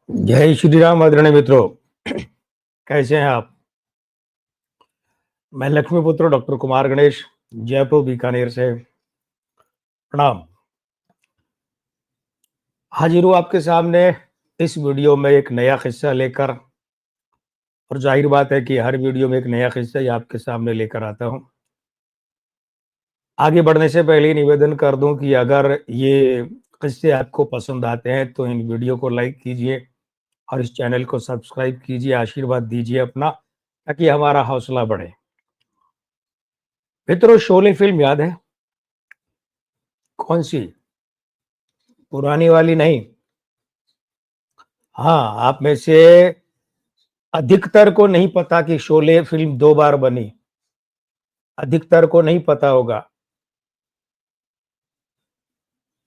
जय श्री राम आदरणीय मित्रों। कैसे हैं आप? मैं लक्ष्मीपुत्र डॉक्टर कुमार गणेश, जयपुर बीकानेर से प्रणाम। हाजिर हूँ आपके सामने इस वीडियो में एक नया किस्सा लेकर, और जाहिर बात है कि हर वीडियो में एक नया किस्सा ही आपके सामने लेकर आता हूँ। आगे बढ़ने से पहले निवेदन कर दूं कि अगर ये किस्से आपको पसंद आते हैं तो इन वीडियो को लाइक कीजिए और इस चैनल को सब्सक्राइब कीजिए, आशीर्वाद दीजिए अपना, ताकि हमारा हौसला बढ़े। मित्रों, शोले फिल्म याद है? कौन सी? पुरानी वाली नहीं। हाँ, आप में से अधिकतर को नहीं पता कि शोले फिल्म 2 बार बनी। अधिकतर को नहीं पता होगा।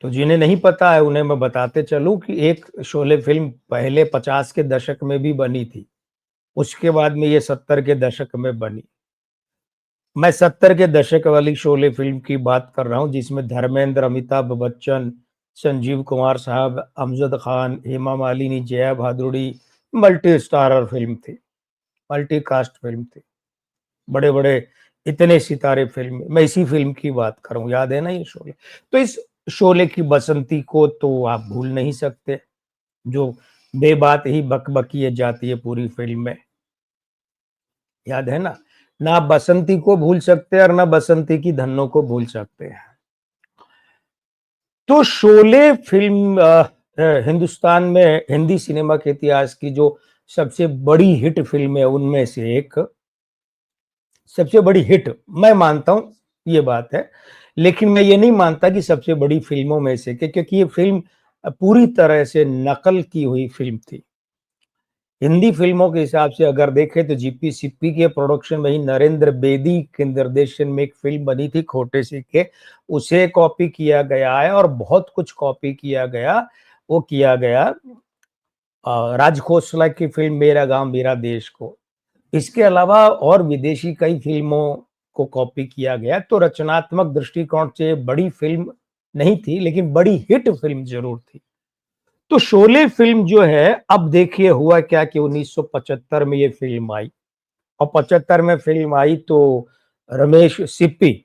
तो जिन्हें नहीं पता है उन्हें मैं बताते चलूँ कि एक शोले फिल्म पहले 50 के दशक में भी बनी थी। उसके बाद में ये 70 के दशक में बनी। मैं 70 के दशक वाली शोले फिल्म की बात कर रहा हूँ, जिसमें धर्मेंद्र, अमिताभ बच्चन, संजीव कुमार साहब, Amjad Khan, Hema Malini, Jaya Bhaduri. Multi starrer film थी, मल्टी कास्ट फिल्म थी। बड़े-बड़े इतने सितारे फ़िल्म, मैं इसी फ़िल्म की बात कर रहा हूँ, याद है ना ये शोले? तो इस शोले की बसंती को तो आप भूल नहीं सकते, जो बेबात ही बकबकी जाती है पूरी फ़िल्म में, याद है ना? ना आप बसंती को भूल सकते और ना बसंती की धन्नो को भूल सकते हैं। तो शोले फ़िल्म हिंदुस्तान में हिंदी सिनेमा के इतिहास की जो सबसे बड़ी हिट फ़िल्म है, उनमें से एक सबसे बड़ी हिट मैं मानता हूँ, ये बात है। लेकिन मैं ये नहीं मानता कि सबसे बड़ी फ़िल्मों में से क्योंकि ये फ़िल्म पूरी तरह से नकल की हुई फ़िल्म थी। हिंदी फ़िल्मों के हिसाब से अगर देखें तो जीपी सिप्पी के प्रोडक्शन में ही नरेंद्र बेदी के निर्देशन में एक फ़िल्म बनी थी खोटे सिक्के, उसे कॉपी किया गया है और बहुत कुछ कॉपी किया गया। वो किया गया राज खोसला की फ़िल्म मेरा गाँव मेरा देश को। इसके अलावा और विदेशी कई फ़िल्मों को कॉपी किया गया, तो रचनात्मक दृष्टिकोण से बड़ी फ़िल्म नहीं थी, लेकिन बड़ी हिट फ़िल्म ज़रूर थी। तो शोले फ़िल्म जो है, अब देखिए हुआ क्या कि 1975 में ये फ़िल्म आई और 75 में फ़िल्म आई तो रमेश सिप्पी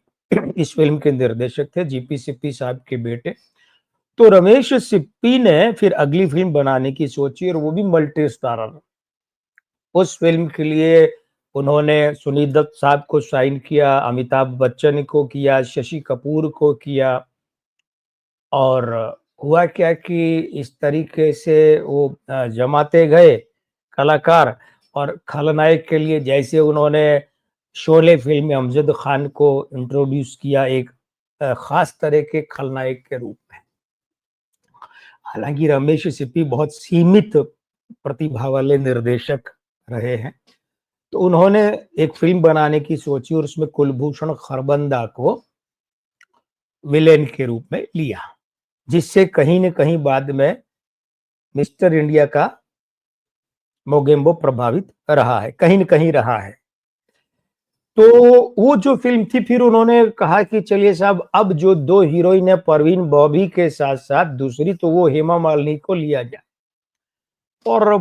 इस फ़िल्म के निर्देशक थे, जीपी सिप्पी साहब के बेटे। तो रमेश सिप्पी ने फिर अगली फ़िल्म बनाने की सोची और वो भी मल्टी स्टारर। उस फ़िल्म के लिए उन्होंने सुनील दत्त साहब को साइन किया, अमिताभ बच्चन को किया, शशि कपूर को किया और हुआ क्या कि इस तरीके से वो जमाते गए कलाकार और खलनायक के लिए जैसे उन्होंने शोले फ़िल्म में अमजद खान को इंट्रोड्यूस किया एक ख़ास तरह के खलनायक के रूप में। हालाँकि रमेश सिप्पी बहुत सीमित प्रतिभा वाले निर्देशक रहे हैं। तो उन्होंने एक फ़िल्म बनाने की सोची और उसमें कुलभूषण खरबंदा को विलेन के रूप में लिया, जिससे कहीं न कहीं बाद में मिस्टर इंडिया का मोगेम्बो प्रभावित रहा है, कहीं न कहीं रहा है। तो वो जो फ़िल्म थी फिर उन्होंने कहा कि चलिए साहब अब जो 2 हीरोइन है परवीन बॉबी के साथ-साथ दूसरी तो वो हेमा मालिनी को लिया जाए और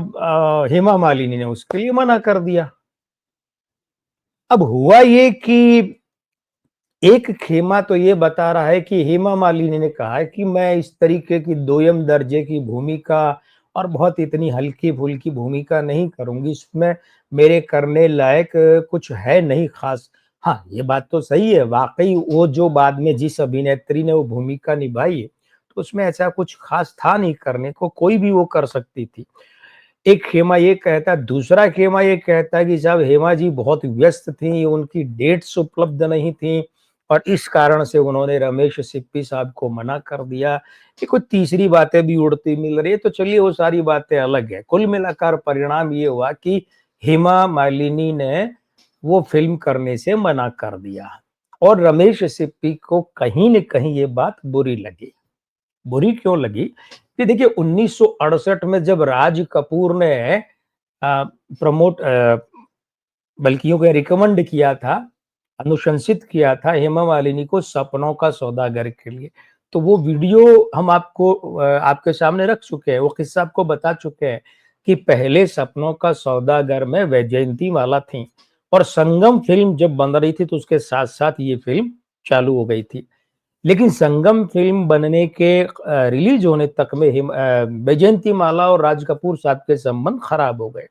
हेमा मालिनी ने उसके लिए मना कर दिया। अब हुआ ये कि एक खेमा तो ये बता रहा है कि हेमा मालिनी ने कहा है कि मैं इस तरीके की दोयम दर्जे की भूमिका और बहुत इतनी हल्की-फुल्की भूमिका नहीं करूँगी, इसमें मेरे करने लायक कुछ है नहीं ख़ास। हाँ, ये बात तो सही है, वाक़ई वो जो बाद में जिस अभिनेत्री ने वो भूमिका निभाई है, तो उसमें ऐसा कुछ ख़ास था नहीं करने को, कोई भी वो कर सकती थी। एक खेमा ये कहता है, दूसरा खेमा ये कहता है कि साहब हेमा जी बहुत व्यस्त थीं, उनकी डेट्स उपलब्ध नहीं थीं और इस कारण से उन्होंने रमेश सिप्पी साहब को मना कर दिया। ये कुछ तीसरी बातें भी उड़ती मिल रही है, तो चलिए वो सारी बातें अलग है। कुल मिलाकर परिणाम ये हुआ कि हेमा मालिनी ने वो फ़िल्म करने से मना कर दिया और रमेश सिप्पी को कहीं न कहीं ये बात बुरी लगी। बुरी क्यों लगी? कि देखिए 1968 में जब राज कपूर ने प्रमोट बल्कि यूँ कहें रिकमेंड किया था, अनुशंसित किया था हेमा मालिनी को सपनों का सौदागर के लिए। तो वो वीडियो हम आपको आपके सामने रख चुके हैं, वो किस्सा आपको बता चुके हैं। कि पहले सपनों का सौदागर में वैजयंती माला थी और संगम फिल्म जब बन रही थी तो उसके साथ साथ ये फिल्म चालू हो गई थी। लेकिन संगम फिल्म बनने के रिलीज होने तक में वैजयंती माला और राज कपूर साहब के संबंध खराब हो गए,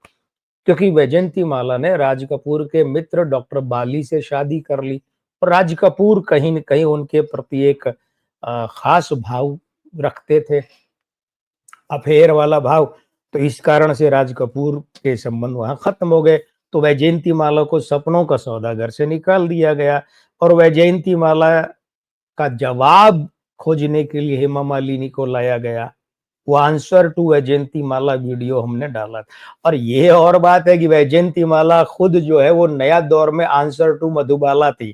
क्योंकि वैजयंती माला ने राज कपूर के मित्र डॉक्टर बाली से शादी कर ली और राज कपूर कहीं न कहीं उनके प्रति एक खास भाव रखते थे, अफेयर वाला भाव। तो इस कारण से राज कपूर के संबंध वहां खत्म हो गए। तो वैजयंती माला को सपनों का सौदागर से निकाल दिया गया और वैजयंती माला का जवाब खोजने के लिए हेमा मालिनी को लाया गया। वो answer to Vaijayanti Mala video हमने डाला था। और ये और बात है कि वैजयंती माला खुद जो है वो नया दौर में आंसर टू मधुबाला थी,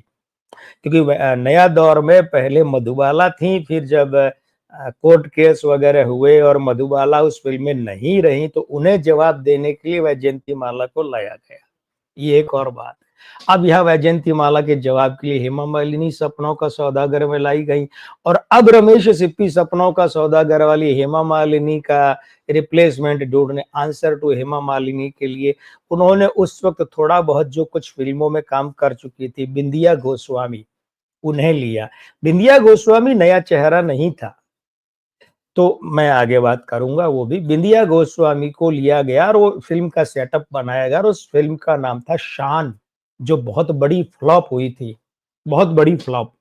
क्योंकि नया दौर में पहले मधुबाला थी, फिर जब कोर्ट केस वगैरह हुए और मधुबाला उस फिल्म में नहीं रही तो उन्हें जवाब देने के लिए वैजयंती माला को लाया गया। ये एक और बात है। अब यह वैजयंती माला के जवाब के लिए हेमा मालिनी सपनों का सौदागर में लाई गई और अब रमेश सिप्पी सपनों का सौदागर वाली हेमा मालिनी का रिप्लेसमेंट ढूंढने आंसर टू हेमा मालिनी के लिए उन्होंने उस वक्त थोड़ा बहुत जो कुछ फिल्मों में काम कर चुकी थी बिंदिया गोस्वामी, उन्हें लिया। बिंदिया गोस्वामी नया चेहरा नहीं था, तो मैं आगे बात करूंगा। वो भी बिंदिया गोस्वामी को लिया गया और वो फिल्म का सेटअप बनाया गया और उस फिल्म का नाम था शान, जो बहुत बड़ी फ्लॉप हुई थी, बहुत बड़ी फ्लॉप।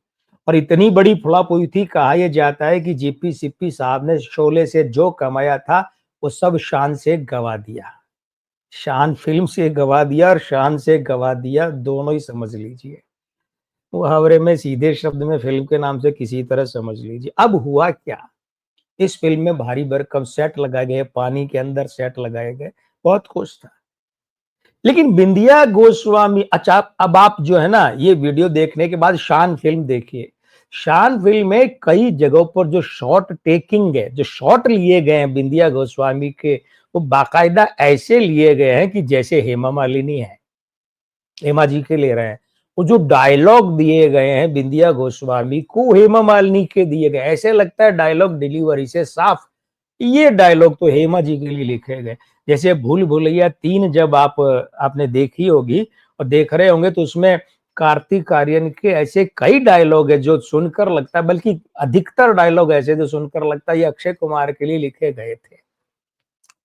और इतनी बड़ी फ्लॉप हुई थी, कहा यह जाता है कि जीपी सिप्पी साहब ने शोले से जो कमाया था वो सब शान से गवा दिया। शान फिल्म से गवा दिया और शान से गवा दिया, दोनों ही समझ लीजिए। मुहावरे में सीधे शब्द में फिल्म के नाम से किसी तरह समझ लीजिए। अब हुआ क्या, इस फिल्म में भारी भरकम सेट लगाए गए, पानी के अंदर सेट लगाए गए, बहुत खुश था। लेकिन बिंदिया गोस्वामी, अच्छा अब आप जो है ना ये वीडियो देखने के बाद शान फिल्म देखिए। शान फिल्म में कई जगहों पर जो शॉट टेकिंग है, जो शॉट लिए गए हैं बिंदिया गोस्वामी के, वो बाकायदा ऐसे लिए गए हैं कि जैसे हेमा मालिनी है, हेमा जी के ले रहे हैं। वो जो डायलॉग दिए गए हैं बिंदिया गोस्वामी को हेमा मालिनी के दिए गए, ऐसे लगता है डायलॉग डिलीवरी से साफ ये डायलॉग तो हेमा जी के लिए लिखे गए। जैसे भूल भुलैया 3 जब आपने देखी होगी और देख रहे होंगे तो उसमें कार्तिक आर्यन के ऐसे कई डायलॉग है जो सुनकर लगता है, बल्कि अधिकतर डायलॉग ऐसे जो सुनकर लगता है ये अक्षय कुमार के लिए लिखे गए थे।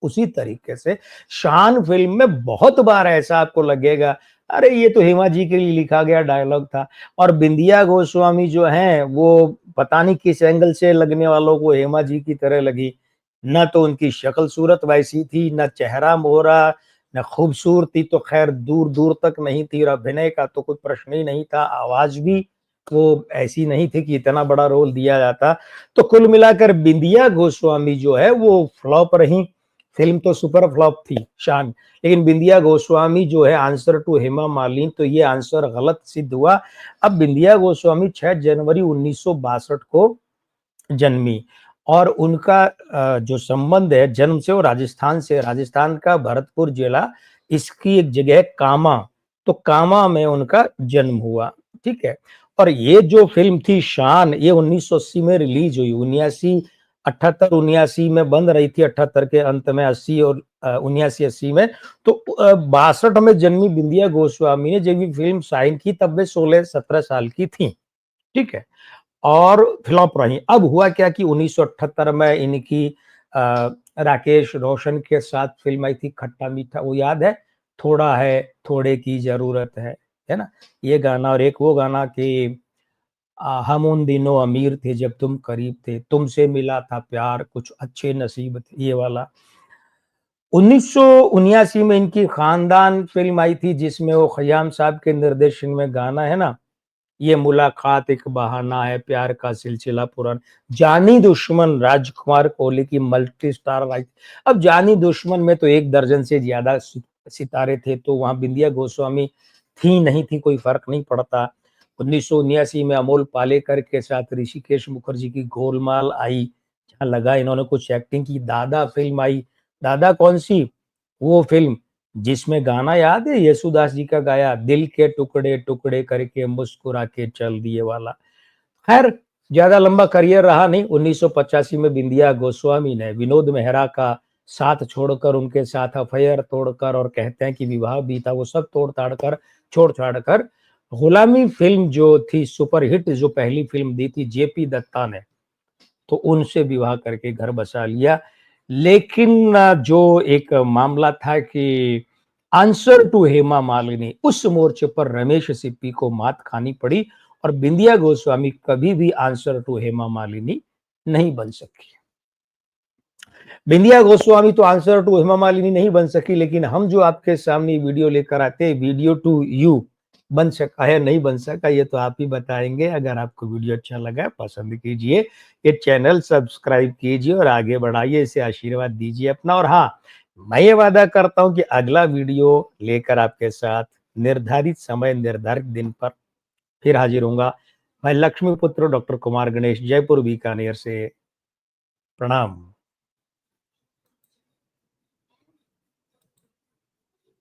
उसी तरीके से शान फिल्म में बहुत बार ऐसा आपको लगेगा, अरे ये तो हेमा जी के लिए लिखा गया डायलॉग था। और बिंदिया गोस्वामी जो हैं वो पता नहीं किस एंगल से लगने वालों को हेमा जी की तरह लगी। न तो उनकी शक्ल सूरत वैसी थी, न चेहरा मोहरा, न खूबसूरती तो खैर दूर दूर तक नहीं थी, और अभिनय का तो कोई प्रश्न ही नहीं था। आवाज भी वो ऐसी नहीं थी कि इतना बड़ा रोल दिया जाता। तो कुल मिलाकर बिंदिया गोस्वामी जो है वो फ्लॉप रही। फिल्म तो सुपर फ्लॉप थी शान, लेकिन बिंदिया गोस्वामी जो है आंसर टू हेमा मालिनी, तो ये आंसर गलत सिद्ध हुआ। अब बिंदिया गोस्वामी 6 जनवरी 1962 को जन्मी और उनका जो संबंध है जन्म से वो राजस्थान से, राजस्थान का भरतपुर जिला, इसकी एक जगह है कामा, तो कामा में उनका जन्म हुआ। ठीक है। और ये जो फिल्म थी शान, ये 1980 में रिलीज हुई। 79 78 79 में बन रही थी, 78 के अंत में, 80 और 79 80 में। तो 62 में जन्मी बिंदिया गोस्वामी ने जब ये फिल्म साइन की तब वे 16-17 साल की थी। ठीक है। और फ्लॉप रही। अब हुआ क्या कि 1978 में इनकी राकेश रोशन के साथ फिल्म आई थी खट्टा मीठा, वो याद है? थोड़ा है थोड़े की जरूरत है ना? ये गाना और एक वो गाना कि हम उन दिनों अमीर थे जब तुम करीब थे, तुमसे मिला था प्यार कुछ अच्छे नसीब थे, ये वाला। 1979 में इनकी खानदान फिल्म आई थी जिसमें वो खयाम साहब के निर्देशन में गाना है ना, ये मुलाकात एक बहाना है प्यार का सिलसिला पुराना। जानी दुश्मन राजकुमार कोहली की मल्टी स्टार आई। अब जानी दुश्मन में तो 1 दर्जन से ज्यादा सितारे थे, तो वहां बिंदिया गोस्वामी थी नहीं थी कोई फर्क नहीं पड़ता। 1979 में अमोल पालेकर के साथ ऋषिकेश मुखर्जी की गोलमाल आई, जहां लगा इन्होंने कुछ एक्टिंग की। दादा फिल्म आई। दादा कौन सी? वो फिल्म जिसमें गाना याद है येसुदास जी का गाया, दिल के टुकड़े टुकड़े करके मुस्कुरा के चल दिए वाला। खैर ज्यादा लंबा करियर रहा नहीं। 1985 में बिंदिया गोस्वामी ने विनोद मेहरा का साथ छोड़कर, उनके साथ अफेयर तोड़कर, और कहते हैं कि विवाह भी था, वो सब तोड़-ताड़ कर, छोड़-छाड़ कर, गुलामी फ़िल्म जो थी सुपरहिट, जो पहली फ़िल्म दी थी जेपी दत्ता ने, तो उनसे विवाह करके घर बसा लिया। लेकिन जो एक मामला था कि आंसर टू हेमा मालिनी, उस मोर्चे पर रमेश सिप्पी को मात खानी पड़ी और बिंदिया गोस्वामी कभी भी आंसर टू हेमा मालिनी नहीं बन सकी। बिंदिया गोस्वामी तो आंसर टू हेमा मालिनी नहीं बन सकी, लेकिन हम जो आपके सामने वीडियो लेकर आते हैं, वीडियो टू यू, बन सका है नहीं बन सका, ये तो आप ही बताएंगे। अगर आपको वीडियो अच्छा लगा, पसंद कीजिए, ये चैनल सब्सक्राइब कीजिए और आगे बढ़ाइए, इसे आशीर्वाद दीजिए अपना। और हाँ, मैं ये वादा करता हूं कि अगला वीडियो लेकर आपके साथ निर्धारित समय, निर्धारित दिन पर फिर हाजिर होऊंगा। मैं लक्ष्मी पुत्र डॉक्टर कुमार गणेश, जयपुर बीकानेर से। प्रणाम।